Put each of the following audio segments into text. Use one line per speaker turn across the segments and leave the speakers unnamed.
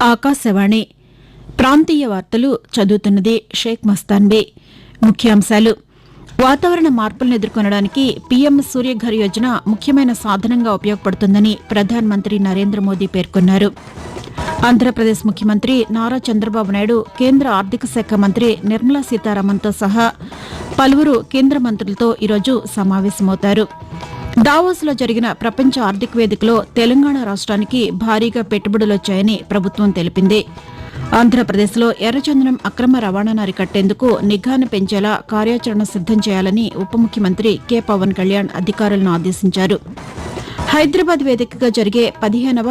ఆకాశవాణి ప్రాంతీయ వార్తలు చదువుతున్నది షేక్ మస్తాన్బీ. ముఖ్యాంశాలు: వాతావరణ మార్పులను ఎదుర్కొనడానికి పీఎం సూర్యఘర్ యోజన ముఖ్యమైన సాధనంగా ఉపయోగపడుతుందని ప్రధానమంత్రి నరేంద్ర మోదీ పేర్కొన్నారు. ఆంధ్రప్రదేశ్ ముఖ్యమంత్రి నారా చంద్రబాబు నాయుడు కేంద్ర ఆర్థిక శాఖ మంత్రి నిర్మలా సీతారామన్తో సహా పలువురు కేంద్ర మంత్రులతో ఈరోజు సమావేశమవుతారు. దావోస్లో జరిగిన ప్రపంచ ఆర్థిక వేదికలో తెలంగాణ రాష్ట్రానికి భారీగా పెట్టుబడులొచ్చాయని ప్రభుత్వం తెలిపింది. ఆంధ్రప్రదేశ్లో ఎర్రచందనం అక్రమ రవాణాను అరికట్టేందుకు నిఘాను పెంచేలా కార్యాచరణ సిద్దం చేయాలని ఉప ముఖ్యమంత్రి కె పవన్ కళ్యాణ్ అధికారులను ఆదేశించారు. హైదరాబాద్ వేదికగా జరిగే 15వ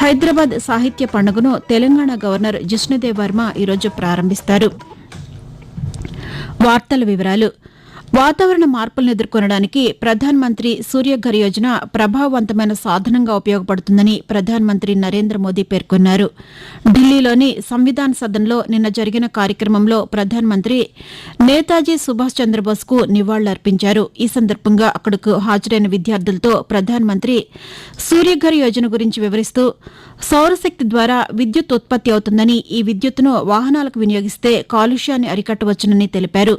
హైదరాబాద్ సాహిత్య పండుగను తెలంగాణ గవర్నర్ జిష్ణుదేవ్ వర్మ ఈరోజు ప్రారంభిస్తారు. వార్తల వివరాలు: వాతావరణ మార్పులను ఎదుర్కొనడానికి ప్రధానమంత్రి సూర్యఘర్ యోజన ప్రభావవంతమైన సాధనంగా ఉపయోగపడుతుందని ప్రధానమంత్రి నరేంద్ర మోదీ పేర్కొన్నారు. ఢిల్లీలోని సంవిధాన్ సదన్లో నిన్న జరిగిన కార్యక్రమంలో ప్రధానమంత్రి నేతాజీ సుభాష్ చంద్రబోస్కు నివాళులర్పించారు. ఈ సందర్భంగా అక్కడకు హాజరైన విద్యార్థులతో ప్రధానమంత్రి సూర్యఘర్ యోజన గురించి వివరిస్తూ సౌరశక్తి ద్వారా విద్యుత్ ఉత్పత్తి అవుతుందని, ఈ విద్యుత్తును వాహనాలకు వినియోగిస్తే కాలుష్యాన్ని అరికట్టవచ్చునని తెలిపారు.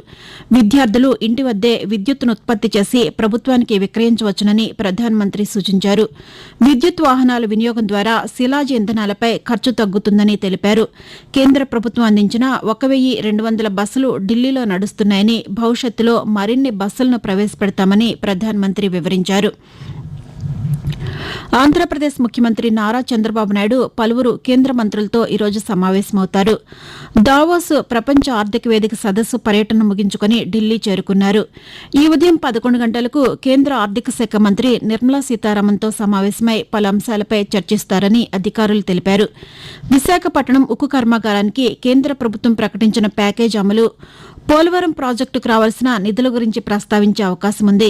విద్యార్థులు ఇంటి వద్దే విద్యుత్తును ఉత్పత్తి చేసి ప్రభుత్వానికి విక్రయించవచ్చునని ప్రధానమంత్రి సూచించారు. విద్యుత్ వాహనాల వినియోగం ద్వారా శిలాజ ఇంధనాలపై ఖర్చు తగ్గుతుందని తెలిపారు. కేంద్ర ప్రభుత్వం అందించిన 1200 బస్సులు ఢిల్లీలో నడుస్తున్నాయని, భవిష్యత్తులో మరిన్ని బస్సులను ప్రవేశపెడతామని ప్రధానమంత్రి వివరించారు. ఆంధ్రప్రదేశ్ ముఖ్యమంత్రి నారా చంద్రబాబు నాయుడు పలువురు కేంద్ర మంత్రులతో ఈరోజు సమావేశమవుతారు. దావోస్ ప్రపంచ ఆర్థిక వేదిక సదస్సు పర్యటన ముగించుకుని ఢిల్లీ చేరుకున్నారు. ఈ ఉదయం 11 గంటలకు కేంద్ర ఆర్థిక శాఖ మంత్రి నిర్మలా సీతారామన్తో సమావేశమై పలు అంశాలపై చర్చిస్తారని అధికారులు తెలిపారు. విశాఖపట్నం ఉక్కు కర్మాగారానికి కేంద్ర ప్రభుత్వం ప్రకటించిన ప్యాకేజ్ అమలు, పోలవరం ప్రాజెక్టుకు రావాల్సిన నిధుల గురించి ప్రస్తావించే అవకాశం ఉంది.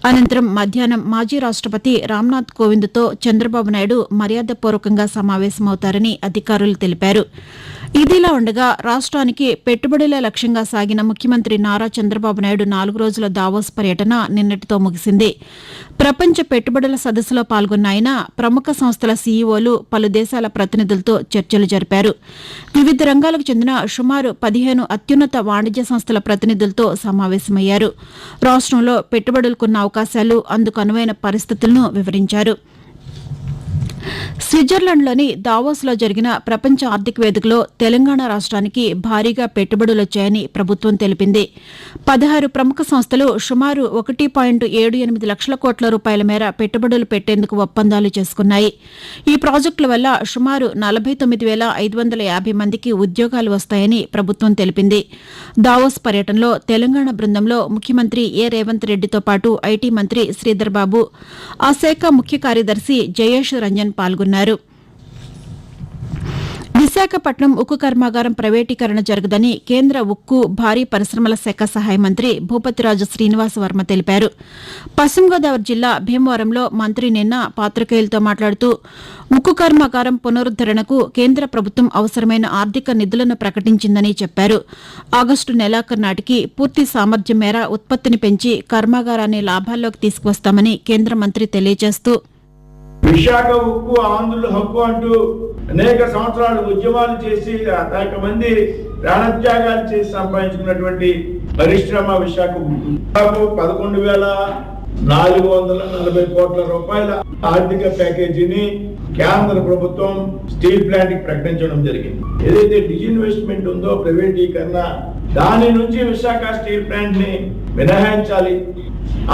అనంతరం మధ్యాహ్నం మాజీ రాష్టపతి రామ్నాథ్ కోవింద్తో చంద్రబాబు నాయుడు మర్యాదపూర్వకంగా సమావేశమవుతారని అధికారులు తెలిపారు. ఇదిలా ఉండగా రాష్ట్రానికి పెట్టుబడుల లక్ష్యంగా సాగిన ముఖ్యమంత్రి నారా చంద్రబాబు నాయుడు 4 రోజుల దావోస్ పర్యటన నిన్నటితో ముగిసింది. ప్రపంచ పెట్టుబడుల సదస్సులో పాల్గొన్న ఆయన ప్రముఖ సంస్థల సీఈఓలు, పలు దేశాల ప్రతినిధులతో చర్చలు జరిపారు. వివిధ రంగాలకు చెందిన సుమారు 15 అత్యున్నత వాణిజ్య సంస్థల ప్రతినిధులతో సమావేశమయ్యారు. రాష్ట్రంలో పెట్టుబడులకున్న అవకాశాలు, అందుకు అనువైన పరిస్థితులను వివరించారు. స్విట్జర్లాండ్లోని దావోస్లో జరిగిన ప్రపంచ ఆర్థిక వేదికలో తెలంగాణ రాష్ట్రానికి భారీగా పెట్టుబడులొచ్చాయని ప్రభుత్వం తెలిపింది. 16 ప్రముఖ సంస్థలు సుమారు 1.78 లక్షల కోట్ల రూపాయల మేర పెట్టుబడులు పెట్టేందుకు ఒప్పందాలు చేసుకున్నాయి. ఈ ప్రాజెక్టుల వల్ల సుమారు 49,550 మందికి ఉద్యోగాలు వస్తాయని ప్రభుత్వం తెలిపింది. దావోస్ పర్యటనలో తెలంగాణ బృందంలో ముఖ్యమంత్రి ఏ రేవంత్ రెడ్డితో పాటు ఐటీ మంత్రి శ్రీధర్ బాబు, ఆ శాఖ ముఖ్య కార్యదర్శి జయేష్ రంజన్ పాల్గొన్నారు. విశాఖపట్నం ఉక్కు కర్మాగారం ప్రైవేటీకరణ జరగదని కేంద్ర ఉక్కు, భారీ పరిశ్రమల శాఖ సహాయ మంత్రి భూపతిరాజు శ్రీనివాస వర్మ తెలిపారు. పశ్చిమ గోదావరి జిల్లా భీమవరంలో మంత్రి నిన్న పాతికేయులతో మాట్లాడుతూ ఉక్కు కర్మాగారం పునరుద్దరణకు కేంద్ర ప్రభుత్వం అవసరమైన ఆర్థిక నిధులను ప్రకటించిందని చెప్పారు. ఆగస్టు నెలాఖరు నాటికి పూర్తి సామర్థ్యం మేర ఉత్పత్తిని పెంచి కర్మాగారాన్ని లాభాల్లోకి తీసుకువస్తామని కేంద్ర మంత్రి తెలియజేస్తూ,
విశాఖ ఉక్కు ఆంధ్రుల హక్కు అంటూ అనేక సంవత్సరాలు ఉద్యమాలు చేసి అనేక మంది ప్రాణత్యాగాలు చేసి సంపాదించుకున్నటువంటి పరిశ్రమ విశాఖ ఉక్కు. 11,440 కోట్ల రూపాయల ఆర్థిక ప్యాకేజీని కేంద్ర ప్రభుత్వం స్టీల్ ప్లాంట్ కి ప్రకటించడం జరిగింది. ఏదైతే డిజిన్వెస్ట్మెంట్ ఉందో, ప్రైవేటీకరణ, దాని నుంచి విశాఖ స్టీల్ ప్లాంట్ ని మినహాయించాలి,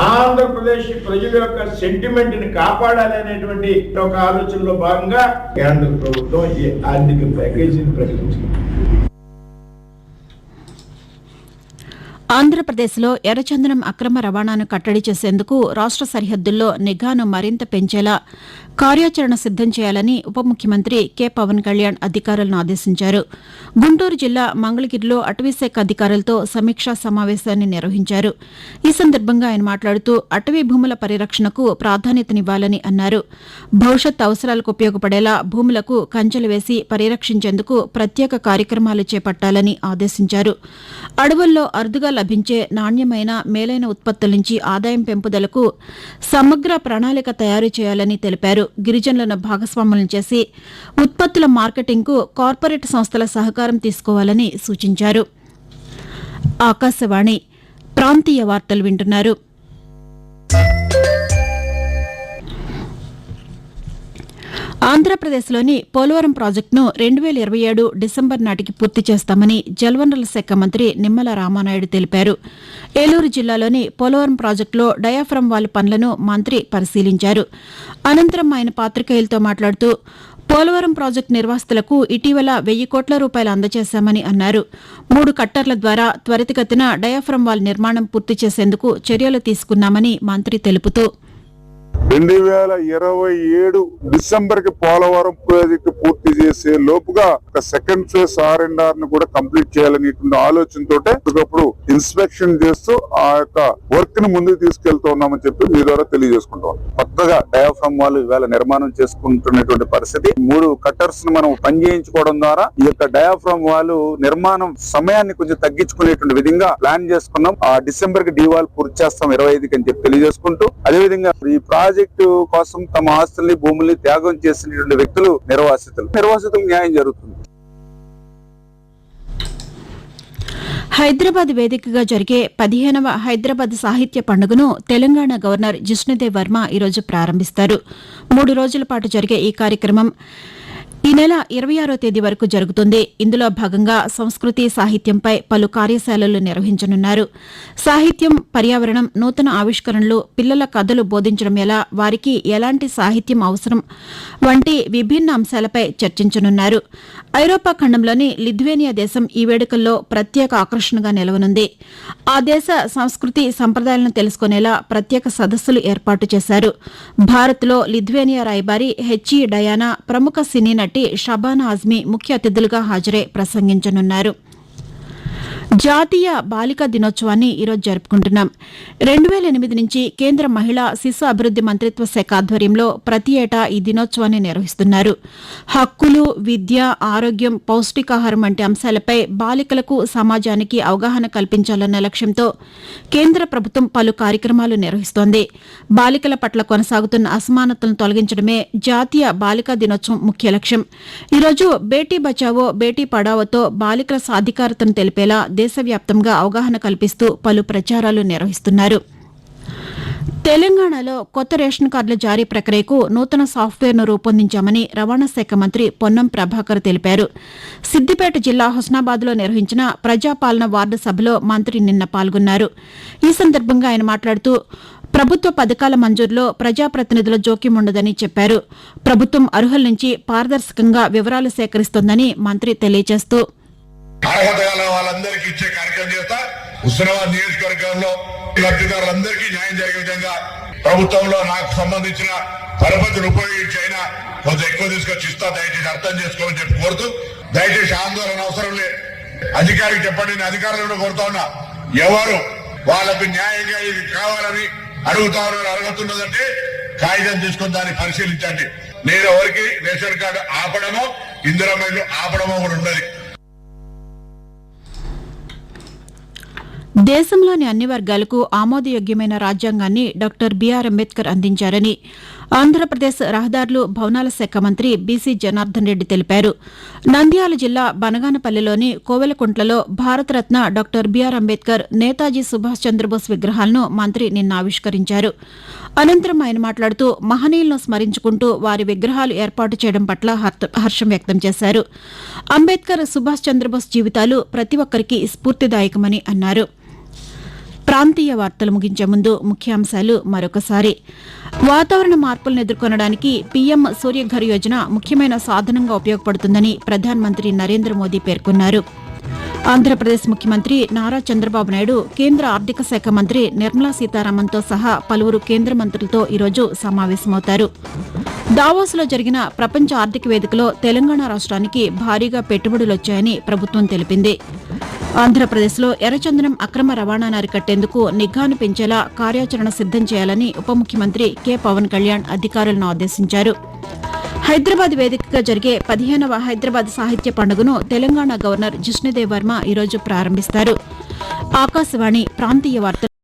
ఆంధ్రప్రదేశ్ ప్రజల యొక్క సెంటిమెంట్ ని కాపాడాలి అనేటువంటి ఒక ఆలోచనలో భాగంగా కేంద్ర ప్రభుత్వం ఈ ఆర్థిక ప్యాకేజీని ప్రకటించింది.
ఆంధ్రప్రదేశ్లో ఎర్రచందనం అక్రమ రవాణాను కట్టడి చేసేందుకు రాష్ట్ర సరిహద్దుల్లో నిఘాను మరింత పెంచేలా కార్యాచరణ సిద్దం చేయాలని ఉప ముఖ్యమంత్రి కె పవన్ కళ్యాణ్ అధికారులను ఆదేశించారు. గుంటూరు జిల్లా మంగళగిరిలో అటవీశాఖ అధికారులతో సమీక్షా సమావేశాన్ని నిర్వహించారు. ఈ సందర్భంగా ఆయన మాట్లాడుతూ అటవీ భూముల పరిరక్షణకు ప్రాధాన్యతనివ్వాలని అన్నారు. భవిష్యత్ అవసరాలకు ఉపయోగపడేలా భూములకు కంచెలు వేసి పరిరక్షించేందుకు ప్రత్యేక కార్యక్రమాలు చేపట్టాలని ఆదేశించారు. అడవుల్లో అరుదుగా లభించే నాణ్యమైన మేలైన ఉత్పత్తుల నుంచి ఆదాయం పెంపుదలకు సమగ్ర ప్రణాళిక తయారు చేయాలని తెలిపారు. గిరిజనులను భాగస్వాములను చేసి ఉత్పత్తుల మార్కెటింగ్కు కార్పొరేట్ సంస్థల సహకారం తీసుకోవాలని సూచించారు. ఆకాశవాణి ప్రాంతీయ వార్తలు వింటున్నారు. ఆంధ్రప్రదేశ్లోని పోలవరం ప్రాజెక్టును 2027 డిసెంబర్ నాటికి పూర్తి చేస్తామని జలవనరుల శాఖ మంత్రి నిమ్మల రామానాయుడు తెలిపారు. ఏలూరు జిల్లాలోని పోలవరం ప్రాజెక్టులో డయాఫ్రమ్ వాల్ పనులను మంత్రి పరిశీలించారు. అనంతరం ఆయన పాతికేయులతో మాట్లాడుతూ పోలవరం ప్రాజెక్టు నిర్వాసితులకు ఇటీవల 1,000 కోట్ల రూపాయలు అందజేశామని అన్నారు. 3 కట్టర్ల ద్వారా త్వరితగతిన డయాఫ్రమ్ వాల్ నిర్మాణం పూర్తి చేసేందుకు చర్యలు తీసుకున్నామని మంత్రి తెలుపుతూ
2027 డిసెంబర్ కి పోలవరం ప్రాజెక్టు పూర్తి చేసే లోపుగా ఒక సెకండ్ ఫేజ్ R&R ను కూడా కంప్లీట్ చేయాలనేటువంటి ఆలోచనతో ఒకప్పుడు ఇన్స్పెక్షన్ చేస్తూ ఆ యొక్క వర్క్ ని ముందుకు తీసుకెళ్తూ ఉన్నామని చెప్పి మీ ద్వారా తెలియజేసుకుంటాం. కొత్తగా డయాఫ్రమ్ వాల్ ఇవాళ నిర్మాణం చేసుకుంటున్నటువంటి పరిస్థితి. 3 కట్టర్స్ ను మనం పని చేయించుకోవడం ద్వారా ఈ యొక్క డయాఫ్రమ్ వాల్ నిర్మాణం సమయాన్ని కొంచెం తగ్గించుకునేటువంటి విధంగా ప్లాన్ చేసుకున్నాం. ఆ డిసెంబర్ కి డీవాల్ పూర్తి చేస్తాం 25కి అని చెప్పి తెలియజేసుకుంటూ, అదేవిధంగా ఈ ప్రాజెక్టు కోసం తమ ఆస్తుల్ని భూముల్ని త్యాగం చేసినటువంటి వ్యక్తులు నిర్వాసితులకు న్యాయం జరుగుతుంది.
హైదరాబాద్ వేదికగా జరిగే 15వ హైదరాబాద్ సాహిత్య పండుగను తెలంగాణ గవర్నర్ జిష్ణుదేవ్ వర్మ ఈరోజు ప్రారంభిస్తారు. 3 రోజుల పాటు జరిగే ఈ కార్యక్రమం ఈ నెల 26వ తేదీ వరకు జరుగుతుంది. ఇందులో భాగంగా సంస్కృతి సాహిత్యంపై పలు కార్యశాలలు నిర్వహించనున్నారు. సాహిత్యం, పర్యావరణం, నూతన ఆవిష్కరణలు, పిల్లల కథలు బోధించడం ఎలా, వారికి ఎలాంటి సాహిత్యం అవసరం వంటి విభిన్న అంశాలపై చర్చించనున్నారు. ఐరోపా ఖండంలోని లిథువేనియా దేశం ఈ వేడుకల్లో ప్రత్యేక ఆకర్షణగా నిలవనుంది. ఆ దేశ సంస్కృతి సంప్రదాయాలను తెలుసుకునేలా ప్రత్యేక సదస్సులు ఏర్పాటు చేశారు. భారత్లో లిథువేనియా రాయబారి హెచ్ఈ డయానా, ప్రముఖ సినీ నటి షబానా ఆజ్మీ ముఖ్య అతిథులుగా హాజరై ప్రసంగించనున్నారు. జాతీయ బాలికా దినోత్సవాన్ని ఈరోజు జరుపుకుంటున్నాం. 2008 నుంచి కేంద్ర మహిళా శిశు అభివృద్ది మంత్రిత్వ శాఖ ఆధ్వర్యంలో ప్రతి ఏటా ఈ దినోత్సవాన్ని నిర్వహిస్తున్నారు. హక్కులు, విద్య, ఆరోగ్యం, పౌష్టికాహారం వంటి అంశాలపై బాలికలకు, సమాజానికి అవగాహన కల్పించాలన్న లక్ష్యంతో కేంద్ర ప్రభుత్వం పలు కార్యక్రమాలు నిర్వహిస్తోంది. బాలికల పట్ల కొనసాగుతున్న అసమానతలను తొలగించడమే జాతీయ బాలికా దినోత్సవం ముఖ్య లక్ష్యం. ఈరోజు బేటీ బచావో, బేటీ పడావోతో బాలికల సాధికారతను తెలిపేలా దేశవ్యాప్తంగా అవగాహన కల్పిస్తూ పలు ప్రచారాలు నిర్వహిస్తున్నారు. తెలంగాణలో కొత్త రేషన్ కార్డుల జారీ ప్రక్రియకు నూతన సాఫ్ట్వేర్ను రూపొందించామని రవాణా శాఖ మంత్రి పొన్నం ప్రభాకర్ తెలిపారు. సిద్దిపేట జిల్లా హుస్నాబాద్లో నిర్వహించిన ప్రజాపాలన వార్డు సభలో మంత్రి నిన్న పాల్గొన్నారు. ఈ సందర్భంగా ఆయన మాట్లాడుతూ ప్రభుత్వ పథకాల మంజూరులో ప్రజాప్రతినిధుల జోక్యం ఉండదని చెప్పారు. ప్రభుత్వం అర్హుల నుంచి పారదర్శకంగా వివరాలు సేకరిస్తోందని మంత్రి తెలియజేస్తూ
అర్హత గల వాళ్ళందరికీ ఇచ్చే కార్యక్రమం చేస్తా. హుస్నాబాద్ నియోజకవర్గంలో లబ్ధిదారులందరికీ న్యాయం జరిగే విధంగా ప్రభుత్వంలో నాకు సంబంధించిన పరపతిని ఉపయోగించి అయినా కొంచెం ఎక్కువ తీసుకొచ్చి ఇస్తా. దయచేసి అర్థం చేసుకోమని చెప్పి కోరుతూ, దయచేసి ఆందోళన అవసరం లేదు. అధికారికి చెప్పండి, నేను అధికారులను కోరుతా ఉన్నా. ఎవరు వాళ్ళకు న్యాయంగా ఇది కావాలని అడుగుతారో అడుగుతున్నదంటే కాగితం తీసుకొని దాన్ని పరిశీలించండి. నేను ఎవరికి రేషన్ కార్డు ఆపడమో, ఇందిరమ్మ ఇల్లు ఆపడమో కూడా ఉన్నది.
దేశంలోని అన్ని వర్గాలకు ఆమోదయోగ్యమైన రాజ్యాంగాన్ని డాక్టర్ బీఆర్ అంబేద్కర్ అందించారని ఆంధ్రప్రదేశ్ రహదారులు, భవనాల శాఖ మంత్రి బీసీ జనార్దన్ రెడ్డి తెలిపారు. నంద్యాల జిల్లా బనగానపల్లిలోని కోవెలకుంట్లలో భారతరత్న డాక్టర్ బీఆర్ అంబేద్కర్, నేతాజీ సుభాష్ చంద్రబోస్ విగ్రహాలను మంత్రి నిన్న ఆవిష్కరించారు. అనంతరం ఆయన మాట్లాడుతూ మహనీయులను స్మరించుకుంటూ వారి విగ్రహాలు ఏర్పాటు చేయడం పట్ల హర్షం వ్యక్తం చేశారు. అంబేద్కర్, సుభాష్ చంద్రబోస్ జీవితాలు ప్రతి ఒక్కరికి స్ఫూర్తిదాయకమని అన్నారు. ప్రాంతీయ వార్తలు ముగించే ముందు ముఖ్యాంశాలు మరొకసారి. వాతావరణ మార్పులను ఎదుర్కొనడానికి పీఎం సూర్యఘర్ యోజన ముఖ్యమైన సాధనంగా ఉపయోగపడుతుందని ప్రధానమంత్రి నరేంద్ర మోదీ పేర్కొన్నారు. ఆంధ్రప్రదేశ్ ముఖ్యమంత్రి నారా చంద్రబాబు నాయుడు కేంద్ర ఆర్థిక శాఖ మంత్రి నిర్మలా సీతారామన్తో సహా పలువురు కేంద్ర మంత్రులతో ఈరోజు సమావేశమవుతారు. దావోస్లో జరిగిన ప్రపంచ ఆర్థిక వేదికలో తెలంగాణ రాష్ట్రానికి భారీగా పెట్టుబడులొచ్చాయని ప్రభుత్వం తెలిపింది. ఆంధ్రప్రదేశ్లో ఎర్రచందనం అక్రమ రవాణాను అరికట్టేందుకు నిఘాను పెంచేలా కార్యాచరణ సిద్దం చేయాలని ఉప ముఖ్యమంత్రి కె పవన్ కళ్యాణ్ అధికారులను ఆదేశించారు. హైదరాబాద్ వేదికగా జరిగే 15వ హైదరాబాద్ సాహిత్య పండుగను తెలంగాణ గవర్నర్ జిష్ణుదేవ్ వర్మ ఈరోజు ప్రారంభిస్తారు. ఆకాశవాణి ప్రాంతీయ వార్తలు